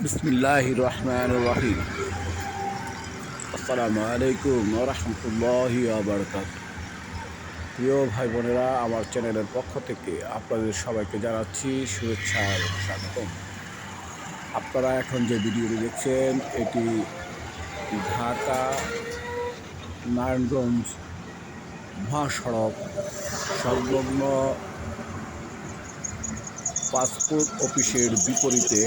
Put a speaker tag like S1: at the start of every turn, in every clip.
S1: বিসমিল্লাহির রহমানির রহিম। আসসালামু আলাইকুম ওয়া রাহমাতুল্লাহি ওয়া বারাকাতুহু। প্রিয় ভাই বোনেরা, আমার চ্যানেলের পক্ষ থেকে আপনাদের সবাইকে জানাচ্ছি শুভেচ্ছা এবং স্বাগতম। আপনারা এখন যে ভিডিওটি দেখছেন এটি ঢাকা নারায়ণগঞ্জ মহাসড়ক সংলগ্ন পাসপোর্ট অফিসের বিপরীতে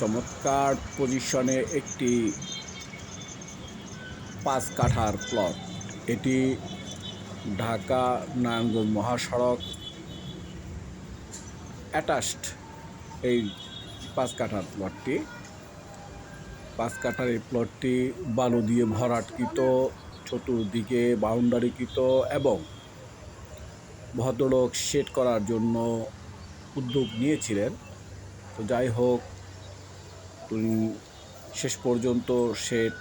S1: চমৎকার পজিশনে একটি 5 কাঠার প্লট। এটি ঢাকা নারায়ণগঞ্জ মহাসড়ক অ্যাটাচড। এই 5 কাঠার প্লটটি 5 কাঠার এই প্লটটি বালু দিয়ে ভরাটকৃত, চতুর্দিকে বাউন্ডারিকৃত এবং ভদ্রলোক শেড করার জন্য উদ্যোগ নিয়েছিলেন। তো যাই হোক, তিনি শেষ পর্যন্ত শেড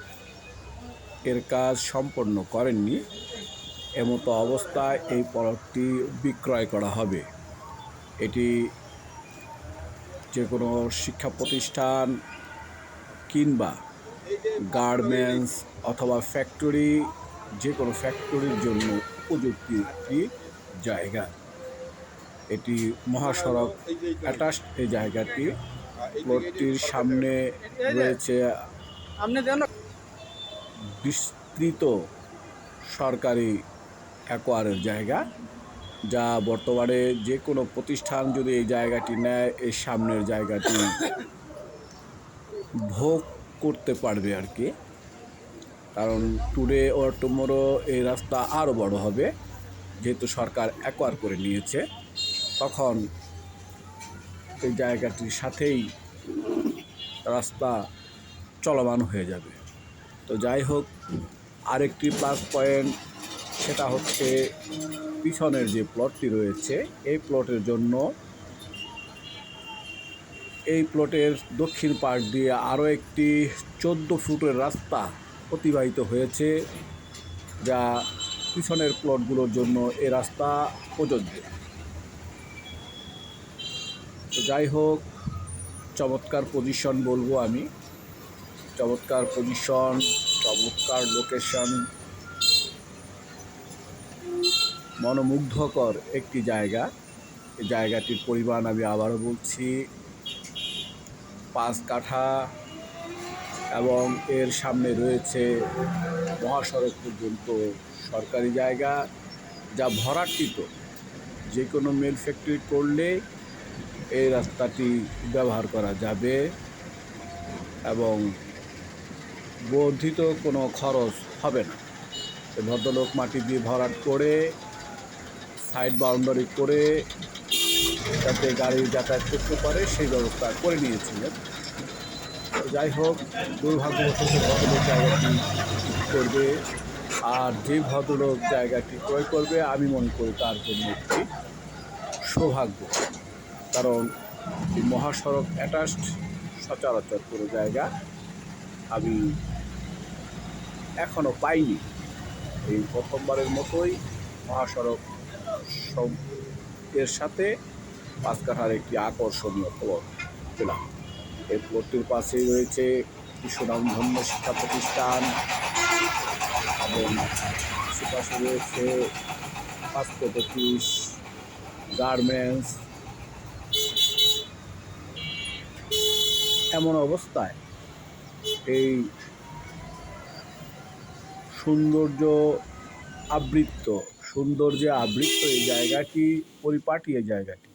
S1: এর কাজ সম্পন্ন করেননি। এমতো অবস্থায় এই প্লটটি বিক্রয় করা হবে। এটি যে কোনো শিক্ষা প্রতিষ্ঠান কিংবা গার্মেন্টস অথবা ফ্যাক্টরি, যে কোনো ফ্যাক্টরির জন্য উপযুক্ত একটি জায়গা। এটি মহাসড়ক অ্যাটাচড। এই জায়গাটি প্লটটির সামনে রয়েছে বিস্তৃত সরকারি অ্যাকোয়ারের জায়গা, যা বর্তমানে যে কোনো প্রতিষ্ঠান যদি এই জায়গাটি নেয়, এই সামনের জায়গাটি ভোগ করতে পারবে আর কি। কারণ টুডে অর টুমোরো এই রাস্তা আরও বড় হবে, যেহেতু সরকার অ্যাকোয়ার করে নিয়েছে। তখন এই জায়গাটির সাথেই রাস্তা চলমান হয়ে যাবে। তো যাই হোক, আরেকটি প্লাস পয়েন্ট সেটা হচ্ছে পিছনের যে প্লটটি রয়েছে, এই প্লটের জন্য এই প্লটের দক্ষিণ পাশ দিয়ে আরও একটি 14 ফুটের রাস্তা অতিবাহিত হয়েছে, যা পিছনের প্লটগুলোর জন্য এ রাস্তা প্রযোজ্য। তো যাই হোক, চমৎকার পজিশন বলবো আমি। চমৎকার পজিশন, চমৎকার লোকেশন, মনোমুগ্ধকর একটি জায়গা। এই জায়গাটির পরিমাণ আমি আবারও বলছি 5 কাঠা, এবং এর সামনে রয়েছে মহাসড়ক পর্যন্ত সরকারি জায়গা, যা ভরাটকৃত। যে কোনো মিল ফ্যাক্টরি করলে এই রাস্তাটি ব্যবহার করা যাবে এবং বর্ধিত কোনো খরচ হবে না। ভদ্রলোক মাটি দিয়ে ভরাট করে সাইড বাউন্ডারি করে যাতে গাড়ি যাতায়াত করতে পারে সেই ব্যবস্থা করে নিয়েছিলেন। যাই হোক, দুর্ভাগ্যবশত ভদ্রলোক জায়গাটি করবে, আর যে ভদ্রলোক জায়গাটি ক্রয় করবে আমি মনে করি তার জন্য একটি সৌভাগ্য। কারণ এই মহাসড়ক অ্যাটাচড সচরাচর কোনো জায়গা আমি এখনও পাইনি। এই প্রথমবারের মতোই মহাসড়ক এর সাথে 5 কাঠার একটি আকর্ষণীয় প্লট পেলাম। এই প্লটটির পাশেই রয়েছে সুনামধন্য শিক্ষা প্রতিষ্ঠান এবং আশেপাশে রয়েছে পাসপোর্ট অফিস, গার্মেন্টস। এমন অবস্থায় এই সৌন্দর্যে আবৃত্ত এই জায়গাটি, পরিপাটি এই জায়গাটি